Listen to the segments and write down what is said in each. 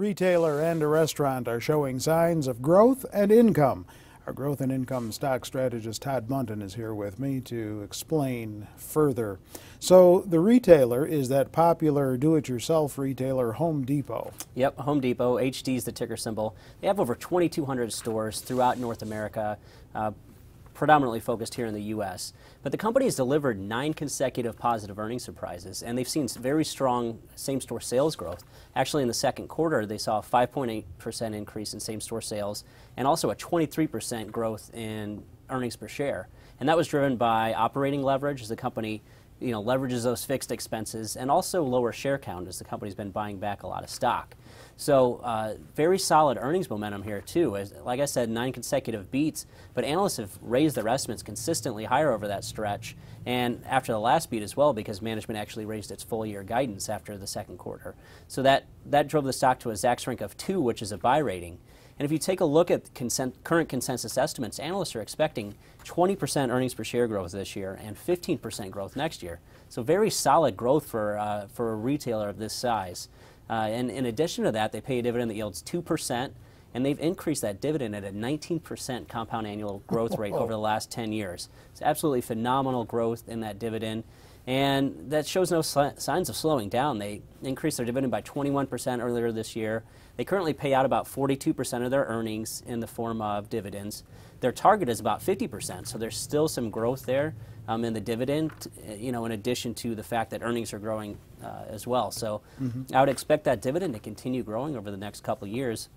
retailer and a restaurant are showing signs of growth and income. Our growth and income stock strategist Todd Bunton is here with me to explain further. So the retailer is that popular do-it-yourself retailer Home Depot. Yep, Home Depot, HD is the ticker symbol. They have over 2,200 stores throughout North America, predominantly focused here in the U.S. But the company has delivered 9 consecutive positive earnings surprises, and they've seen very strong same-store sales growth. Actually, in the second quarter, they saw a 5.8% increase in same-store sales and also a 23% growth in earnings per share. And that was driven by operating leverage as the company leverages those fixed expenses, and also lower share count as the company's been buying back a lot of stock. So very solid earnings momentum here too. As, like I said, 9 consecutive beats, but analysts have raised their estimates consistently higher over that stretch, and after the last beat as well, because management actually raised its full year guidance after the second quarter. So that drove the stock to a Zacks rank of 2, which is a buy rating. And if you take a look at current consensus estimates, analysts are expecting 20% earnings per share growth this year and 15% growth next year. So very solid growth for a retailer of this size. And in addition to that, they pay a dividend that yields 2%, and they've increased that dividend at a 19% compound annual growth rate over the last 10 years. It's absolutely phenomenal growth in that dividend, and that shows no signs of slowing down. They increased their dividend by 21% earlier this year. They currently pay out about 42% of their earnings in the form of dividends. Their target is about 50%, so there's still some growth there in the dividend, in addition to the fact that earnings are growing as well. So I would expect that dividend to continue growing over the next couple of years,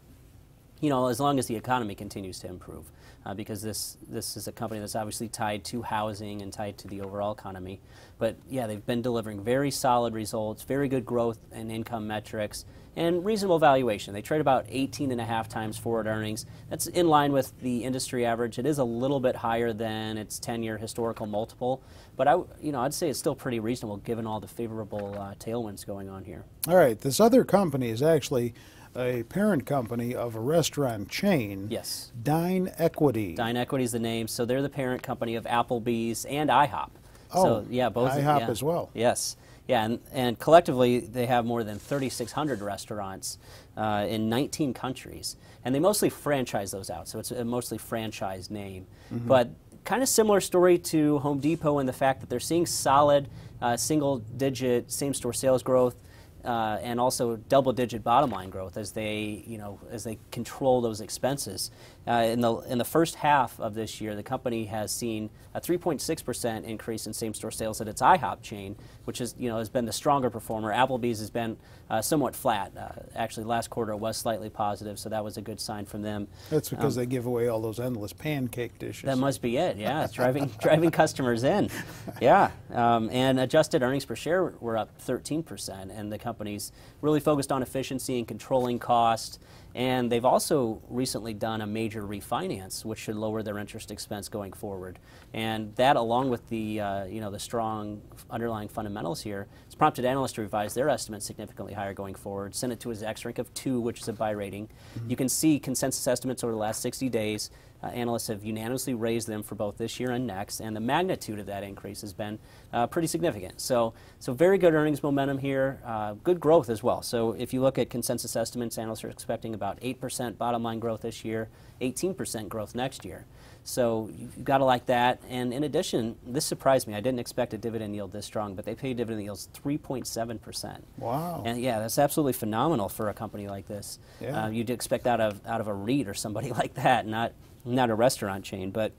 as long as the economy continues to improve, because this is a company that's obviously tied to housing and tied to the overall economy. But yeah, they've been delivering very solid results, very good growth and income metrics, and reasonable valuation. They trade about 18.5 times forward earnings. That's in line with the industry average. It is a little bit higher than its 10-year historical multiple, but I'd say it's still pretty reasonable given all the favorable tailwinds going on here. All right, this other company is actually a parent company of a restaurant chain. Yes. DineEquity. DineEquity is the name. So they're the parent company of Applebee's and IHOP. Oh, so, yeah, both. IHOP as well. Yes. Yeah, and collectively they have more than 3,600 restaurants in 19 countries. And they mostly franchise those out, so it's a mostly franchised name. But kind of similar story to Home Depot in the fact that they're seeing solid single-digit same-store sales growth, and also double-digit bottom-line growth as they control those expenses. In the first half of this year, the company has seen a 3.6% increase in same-store sales at its IHOP chain, which is has been the stronger performer. Applebee's has been somewhat flat. Actually, last quarter was slightly positive, so that was a good sign from them. That's because they give away all those endless pancake dishes. That must be it. Yeah, it's driving customers in. Yeah, and adjusted earnings per share were up 13%, and the company's really focused on efficiency and controlling cost. And they've also recently done a major refinance, which should lower their interest expense going forward. And that, along with the the strong underlying fundamentals here, has prompted analysts to revise their estimates significantly higher going forward. Send it to a Zacks rank of 2, which is a buy rating. You can see consensus estimates over the last 60 days. Analysts have unanimously raised them for both this year and next, and the magnitude of that increase has been pretty significant. So very good earnings momentum here, good growth as well. So if you look at consensus estimates, analysts are expecting about 8% bottom line growth this year, 18% growth next year. So you've got to like that. And in addition, this surprised me. I didn't expect a dividend yield this strong, but they pay dividend yields 3.7%. Wow. And yeah, that's absolutely phenomenal for a company like this. Yeah. You'd expect that out of a REIT or somebody like that, not a restaurant chain. But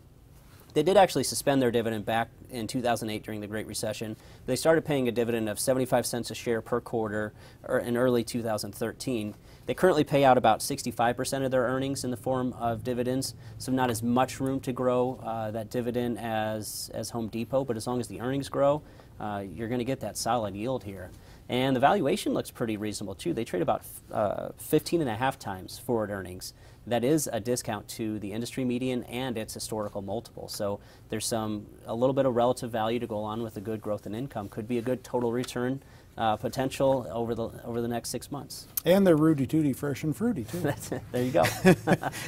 they did actually suspend their dividend back in 2008 during the Great Recession. They started paying a dividend of 75 cents a share per quarter in early 2013. They currently pay out about 65% of their earnings in the form of dividends, so not as much room to grow that dividend as Home Depot, but as long as the earnings grow, you're going to get that solid yield here. And the valuation looks pretty reasonable too. They trade about 15.5 times forward earnings. That is a discount to the industry median and its historical multiple. So there's a little bit of relative value to go along with the good growth in income. Could be a good total return potential over the next 6 months. And they're Rudy Tooty, fresh and fruity, too. There you go.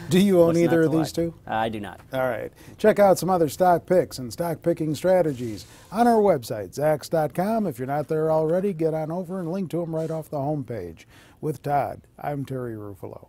Do you own What's either not of to these like? two? I do not. All right. Check out some other stock picks and stock picking strategies on our website, Zacks.com. If you're not there already, get on over and link to them right off the homepage. With Todd, I'm Terry Ruffalo.